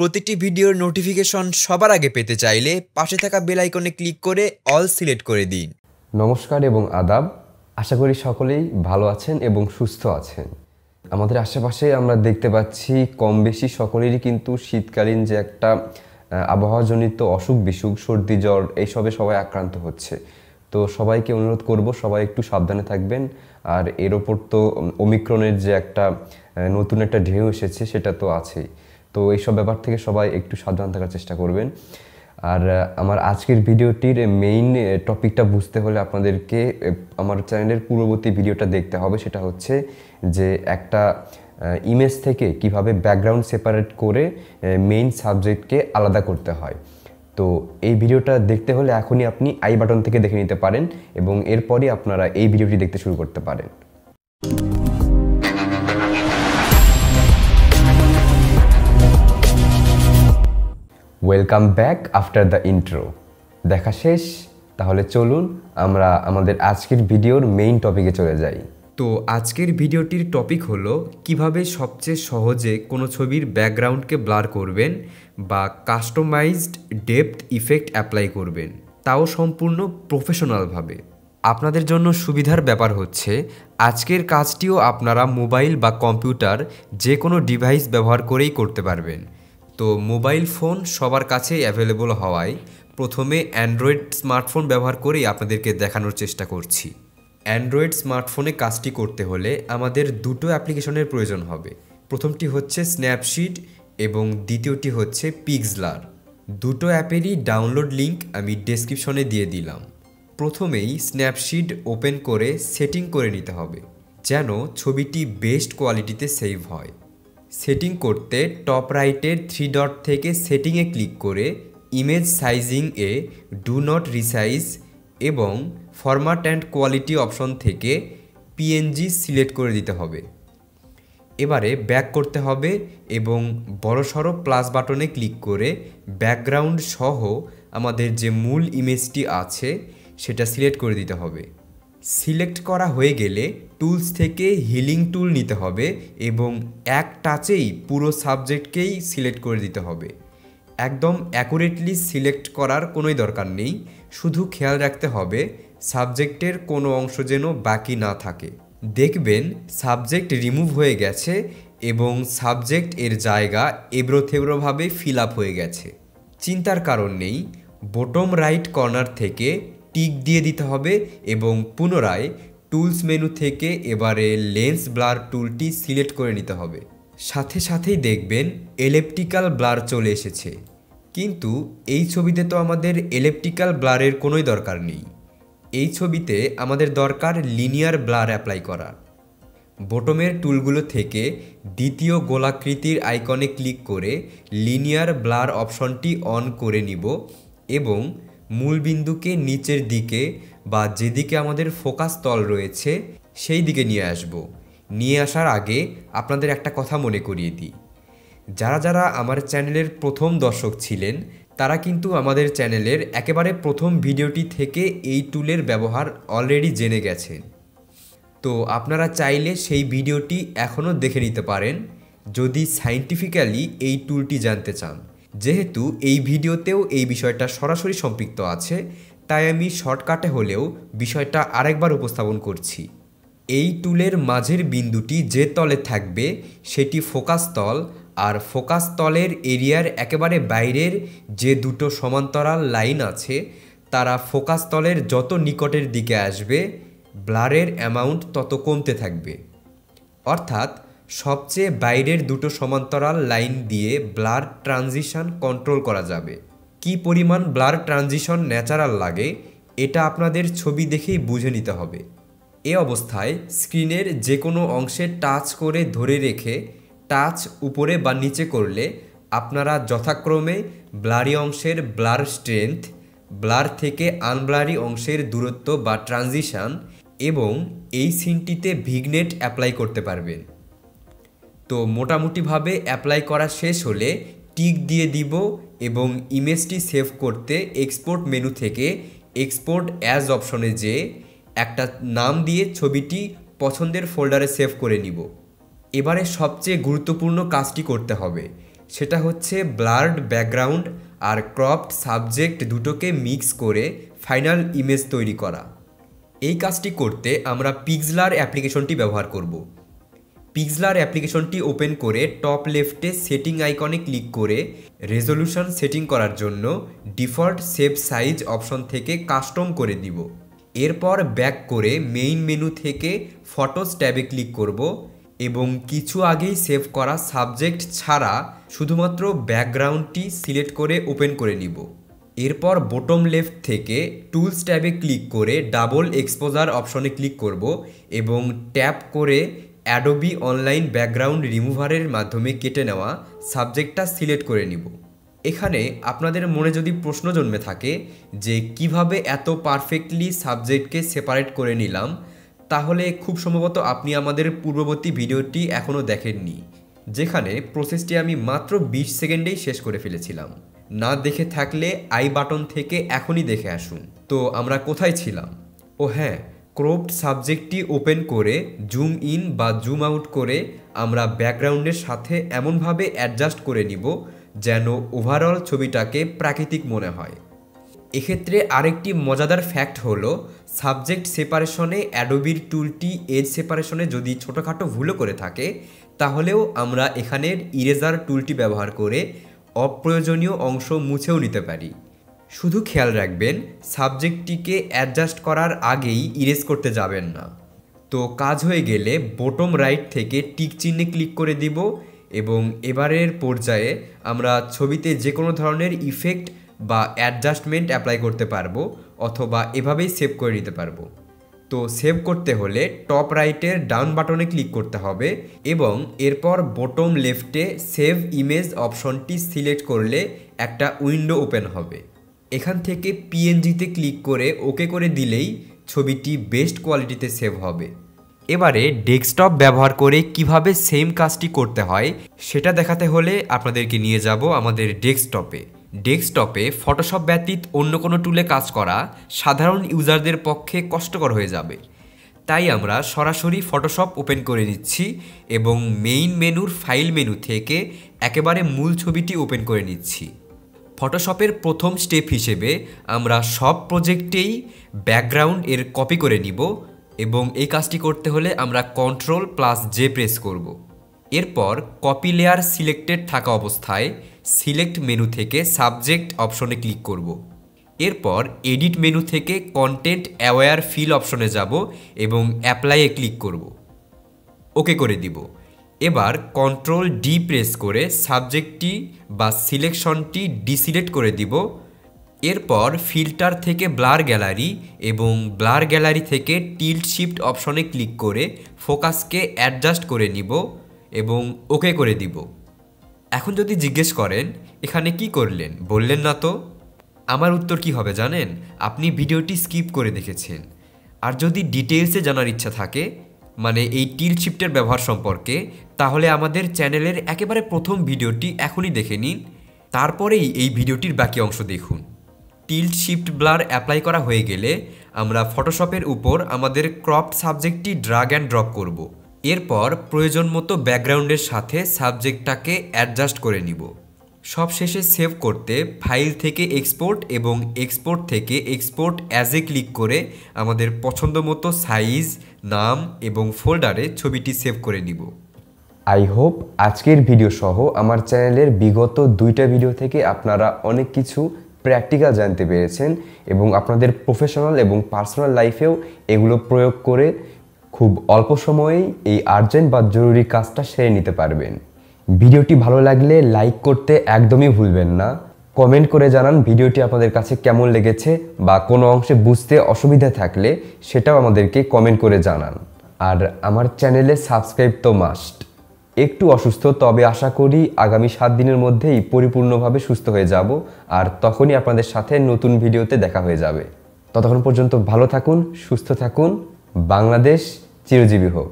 প্রতিটি ভিডিওর নোটিফিকেশন সবার আগে পেতে চাইলে পাশে থাকা বেল আইকনে ক্লিক করে অল সিলেক্ট করে দিন। নমস্কার এবং আদাব। আশা করি সকলেই ভালো আছেন এবং সুস্থ আছেন। আমাদের আশেপাশে আমরা দেখতে পাচ্ছি কম বেশি সকলেরই কিন্তু শীতকালীন যে একটা আবহাওয়াজনিত অসুখ বিসুখ, সর্দি জ্বর এইসবে সবাই আক্রান্ত হচ্ছে। তো সবাইকে অনুরোধ করব সবাই একটু সাবধানে থাকবেন। আর এর ওপর তো ওমিক্রনের যে একটা নতুন একটা ঢেউ এসেছে সেটা তো আছেই। তো এইসব ব্যাপার থেকে সবাই একটু সাবধান থাকার চেষ্টা করবেন। আর আমার আজকের ভিডিওটির মেইন টপিকটা বুঝতে হলে আপনাদেরকে আমার চ্যানেলের পূর্ববর্তী ভিডিওটা দেখতে হবে। সেটা হচ্ছে যে একটা ইমেজ থেকে কিভাবে ব্যাকগ্রাউন্ড সেপারেট করে মেইন সাবজেক্টকে আলাদা করতে হয়। তো এই ভিডিওটা দেখতে হলে এখনই আপনি আই বাটন থেকে দেখে নিতে পারেন এবং এরপরই আপনারা এই ভিডিওটি দেখতে শুরু করতে পারেন। Welcome back after the intro. দেখা শেষ, তাহলে চলুন আমরা আমাদের আজকের ভিডিওর মেইন টপিকে চলে যাই। তো আজকের ভিডিওটির টপিক হলো কিভাবে সবচেয়ে সহজে কোনো ছবির ব্যাকগ্রাউন্ডকে ব্লার করবেন বা কাস্টমাইজড ডেপথ ইফেক্ট অ্যাপ্লাই করবেন, তাও সম্পূর্ণ প্রফেশনালভাবে। আপনাদের জন্য সুবিধার ব্যাপার হচ্ছে আজকের কাজটিও আপনারা মোবাইল বা কম্পিউটার যে কোনো ডিভাইস ব্যবহার করেই করতে পারবেন। তো মোবাইল ফোন সবার কাছেই অ্যাভেলেবল হওয়ায় প্রথমে অ্যান্ড্রয়েড স্মার্টফোন ব্যবহার করেই আপনাদেরকে দেখানোর চেষ্টা করছি। অ্যান্ড্রয়েড স্মার্টফোনে কাজটি করতে হলে আমাদের দুটো অ্যাপ্লিকেশনের প্রয়োজন হবে। প্রথমটি হচ্ছে স্ন্যাপশিট এবং দ্বিতীয়টি হচ্ছে পিক্সলার। দুটো অ্যাপেরই ডাউনলোড লিঙ্ক আমি ডেসক্রিপশনে দিয়ে দিলাম। প্রথমেই স্ন্যাপশিট ওপেন করে সেটিং করে নিতে হবে যেন ছবিটি বেস্ট কোয়ালিটিতে সেভ হয়। সেটিং করতে টপ রাইটের 3 ডট থেকে সেটিংয়ে ক্লিক করে image sizing A do not resize এবং ফরম্যাট অ্যান্ড কোয়ালিটি অপশন থেকে পিএনজি সিলেক্ট করে দিতে হবে। এবারে ব্যাক করতে হবে এবং বড়সড় প্লাস বাটনে ক্লিক করে ব্যাকগ্রাউন্ড সহ আমাদের যে মূল ইমেজটি আছে সেটা সিলেক্ট করে দিতে হবে। সিলেক্ট করা হয়ে গেলে টুলস থেকে হিলিং টুল নিতে হবে এবং এক টাচেই পুরো সাবজেক্টকেই সিলেক্ট করে দিতে হবে। একদম অ্যাকুরেটলি সিলেক্ট করার কোনোই দরকার নেই, শুধু খেয়াল রাখতে হবে সাবজেক্টের কোনো অংশ যেন বাকি না থাকে। দেখবেন সাবজেক্ট রিমুভ হয়ে গেছে এবং সাবজেক্ট এর জায়গা এবড়োথেবড়োভাবে ফিল আপ হয়ে গেছে। চিন্তার কারণ নেই, বটম রাইট কর্নার থেকে টিক দিয়ে দিতে হবে এবং পুনরায় টুলস মেনু থেকে এবারে লেন্স ব্লার টুলটি সিলেক্ট করে নিতে হবে। সাথে সাথেই দেখবেন এলিপ্টিক্যাল ব্লার চলে এসেছে, কিন্তু এই ছবিতে তো আমাদের এলিপ্টিক্যাল ব্লারের কোনোই দরকার নেই। এই ছবিতে আমাদের দরকার লিনিয়ার ব্লার অ্যাপ্লাই করা। বটমের টুলগুলো থেকে দ্বিতীয় গোলাকৃতির আইকনে ক্লিক করে লিনিয়ার ব্লার অপশনটি অন করে নিব এবং মূল বিন্দুকে নিচের দিকে বা যেদিকে আমাদের ফোকাস তল রয়েছে সেই দিকে নিয়ে আসব। নিয়ে আসার আগে আপনাদের একটা কথা মনে করিয়ে দিই, যারা যারা আমার চ্যানেলের প্রথম দর্শক ছিলেন তারা কিন্তু আমাদের চ্যানেলের একেবারে প্রথম ভিডিওটি থেকে এই টুলের ব্যবহার অলরেডি জেনে গেছেন। তো আপনারা চাইলে সেই ভিডিওটি এখনও দেখে নিতে পারেন যদি সায়েন্টিফিক্যালি এই টুলটি জানতে চান। যেহেতু এই ভিডিওতেও এই বিষয়টা সরাসরি সম্পৃক্ত আছে, তাই আমি শর্টকাটে হলেও বিষয়টা আরেকবার উপস্থাপন করছি। এই টুলের মাঝের বিন্দুটি যে তলে থাকবে সেটি ফোকাস তল, আর ফোকাস তলের এরিয়ার একেবারে বাইরের যে দুটো সমান্তরাল লাইন আছে তারা ফোকাস তলের যত নিকটের দিকে আসবে ব্লারের অ্যামাউন্ট তত কমতে থাকবে। অর্থাৎ সবচেয়ে বাইরের দুটো সমান্তরাল লাইন দিয়ে ব্লার ট্রানজিশন কন্ট্রোল করা যাবে। কি পরিমাণ ব্লার ট্রানজিশন ন্যাচারাল লাগে এটা আপনাদের ছবি দেখেই বুঝে নিতে হবে। এ অবস্থায় স্ক্রিনের যে কোনো অংশে টাচ করে ধরে রেখে টাচ উপরে বা নিচে করলে আপনারা যথাক্রমে ব্লারি অংশের ব্লার স্ট্রেংথ, ব্লার থেকে আনব্লারি অংশের দূরত্ব বা ট্রানজিশন এবং এই সিনটিতে ভিগনেট অ্যাপ্লাই করতে পারবেন। তো মোটামুটিভাবে অ্যাপ্লাই করা শেষ হলে টিক দিয়ে দিব এবং ইমেজটি সেভ করতে এক্সপোর্ট মেনু থেকে এক্সপোর্ট অ্যাজ অপশনে যেয়ে একটা নাম দিয়ে ছবিটি পছন্দের ফোল্ডারে সেভ করে নিব। এবারে সবচেয়ে গুরুত্বপূর্ণ কাজটি করতে হবে, সেটা হচ্ছে ব্লার্ড ব্যাকগ্রাউন্ড আর ক্রপড সাবজেক্ট দুটোকে মিক্স করে ফাইনাল ইমেজ তৈরি করা। এই কাজটি করতে আমরা পিক্সলার অ্যাপ্লিকেশনটি ব্যবহার করব। পিক্সলার অ্যাপ্লিকেশনটি ওপেন করে টপ লেফটে সেটিং আইকনে ক্লিক করে রেজলিউশন সেটিং করার জন্য ডিফল্ট সেভ সাইজ অপশন থেকে কাস্টম করে দিব। এরপর ব্যাক করে মেইন মেনু থেকে ফটোস ট্যাবে ক্লিক করব এবং কিছু আগেই সেভ করা সাবজেক্ট ছাড়া শুধুমাত্র ব্যাকগ্রাউন্ডটি সিলেক্ট করে ওপেন করে নিব। এরপর বটম লেফট থেকে টুলস ট্যাবে ক্লিক করে ডাবল এক্সপোজার অপশনে ক্লিক করব এবং ট্যাপ করে অ্যাডোবি অনলাইন ব্যাকগ্রাউন্ড রিমুভারের মাধ্যমে কেটে নেওয়া সাবজেক্টটা সিলেক্ট করে নিব। এখানে আপনাদের মনে যদি প্রশ্ন জন্মে থাকে যে কিভাবে এত পারফেক্টলি সাবজেক্টকে সেপারেট করে নিলাম, তাহলে খুব সম্ভবত আপনি আমাদের পূর্ববর্তী ভিডিওটি এখনও দেখেননি, যেখানে প্রসেসটি আমি মাত্র 20 সেকেন্ডেই শেষ করে ফেলেছিলাম। না দেখে থাকলে আই বাটন থেকে এখনই দেখে আসুন। তো আমরা কোথায় ছিলাম? ও হ্যাঁ, ক্রপড সাবজেক্টটি ওপেন করে জুম ইন বা জুম আউট করে আমরা ব্যাকগ্রাউন্ডের সাথে এমনভাবে অ্যাডজাস্ট করে নিব যেন ওভারঅল ছবিটাকে প্রাকৃতিক মনে হয়। এক্ষেত্রে আরেকটি মজাদার ফ্যাক্ট হলো সাবজেক্ট সেপারেশনে অ্যাডোবির টুলটি এজ সেপারেশনে যদি ছোটোখাটো ভুলও করে থাকে, তাহলেও আমরা এখানের ইরেজার টুলটি ব্যবহার করে অপ্রয়োজনীয় অংশ মুছেও নিতে পারি। শুধু খেয়াল রাখবেন সাবজেক্টটিকে অ্যাডজাস্ট করার আগেই ইরেজ করতে যাবেন না। তো কাজ হয়ে গেলে বটম রাইট থেকে টিক চিহ্নে ক্লিক করে দিব এবং এবারের পর্যায়ে আমরা ছবিতে যে কোনো ধরনের ইফেক্ট বা অ্যাডজাস্টমেন্ট অ্যাপ্লাই করতে পারবো অথবা এভাবেই সেভ করে নিতে পারবো। তো সেভ করতে হলে টপ রাইটের ডাউন বাটনে ক্লিক করতে হবে এবং এরপর বটম লেফটে সেভ ইমেজ অপশনটি সিলেক্ট করলে একটা উইন্ডো ওপেন হবে। এখান থেকে পিএনজিতে ক্লিক করে ওকে করে দিলেই ছবিটি বেস্ট কোয়ালিটিতে সেভ হবে। এবারে ডেস্কটপ ব্যবহার করে কিভাবে সেম কাজটি করতে হয় সেটা দেখাতে হলে আপনাদেরকে নিয়ে যাব আমাদের ডেস্কটপে ফটোশপ ব্যতীত অন্য কোনো টুলে কাজ করা সাধারণ ইউজারদের পক্ষে কষ্টকর হয়ে যাবে। তাই আমরা সরাসরি ফটোশপ ওপেন করে নিচ্ছি এবং মেইন মেনুর ফাইল মেনু থেকে একেবারে মূল ছবিটি ওপেন করে নিচ্ছি। ফটোশপের প্রথম স্টেপ হিসেবে আমরা সব প্রজেক্টেই ব্যাকগ্রাউন্ড এর কপি করে নিব এবং এই কাজটি করতে হলে আমরা Ctrl+J প্রেস করব। এরপর কপি লেয়ার সিলেক্টেড থাকা অবস্থায় সিলেক্ট মেনু থেকে সাবজেক্ট অপশনে ক্লিক করব। এরপর এডিট মেনু থেকে কন্টেন্ট অ্যাওয়্যার ফিল অপশনে যাব এবং অ্যাপ্লাইয়ে ক্লিক করব। ওকে করে দিব। এবার Ctrl+D প্রেস করে সাবজেক্টটি বা সিলেকশনটি ডিসিলেক্ট করে দিব। এরপর ফিল্টার থেকে ব্লার গ্যালারি এবং ব্লার গ্যালারি থেকে টিল্ট শিফট অপশনে ক্লিক করে ফোকাসকে অ্যাডজাস্ট করে নিব এবং ওকে করে দিব। এখন যদি জিজ্ঞেস করেন এখানে কি করলেন, বললেন না তো? আমার উত্তর কি হবে জানেন? আপনি ভিডিওটি স্কিপ করে দেখেছেন। আর যদি ডিটেইলসে জানার ইচ্ছা থাকে, মানে এই টিল্ট শিফটের ব্যবহার সম্পর্কে, তাহলে আমাদের চ্যানেলের একেবারে প্রথম ভিডিওটি এখনই দেখে নিন, তারপরেই এই ভিডিওটির বাকি অংশ দেখুন। টিল্ট শিফট ব্লার অ্যাপ্লাই করা হয়ে গেলে আমরা ফটোশপের উপর আমাদের ক্রপড সাবজেক্টটি ড্র্যাগ অ্যান্ড ড্রপ করব। এরপর প্রয়োজন মতো ব্যাকগ্রাউন্ডের সাথে সাবজেক্টটাকে অ্যাডজাস্ট করে নিব। সবশেষে সেভ করতে ফাইল থেকে এক্সপোর্ট এবং এক্সপোর্ট থেকে এক্সপোর্ট অ্যাজ এ ক্লিক করে আমাদের পছন্দ মতো সাইজ, নাম এবং ফোল্ডারে ছবিটি সেভ করে নিব। আই হোপ আজকের ভিডিও সহ আমার চ্যানেলের বিগত 2টা ভিডিও থেকে আপনারা অনেক কিছু প্র্যাকটিক্যাল জানতে পেরেছেন এবং আপনাদের প্রফেশনাল এবং পার্সোনাল লাইফেও এগুলো প্রয়োগ করে খুব অল্প সময়েই এই আর্জেন্ট বা জরুরি কাজটা সেরে নিতে পারবেন। ভিডিওটি ভালো লাগলে লাইক করতে একদমই ভুলবেন না। কমেন্ট করে জানান ভিডিওটি আপনাদের কাছে কেমন লেগেছে বা কোনো অংশে বুঝতে অসুবিধা থাকলে সেটাও আমাদেরকে কমেন্ট করে জানান। আর আমার চ্যানেলে সাবস্ক্রাইব তো মাস্ট। একটু অসুস্থ, তবে আশা করি আগামী 7 দিনের মধ্যেই পরিপূর্ণভাবে সুস্থ হয়ে যাব আর তখনই আপনাদের সাথে নতুন ভিডিওতে দেখা হয়ে যাবে। ততক্ষণ পর্যন্ত ভালো থাকুন, সুস্থ থাকুন। বাংলাদেশ চিরজীবী হোক।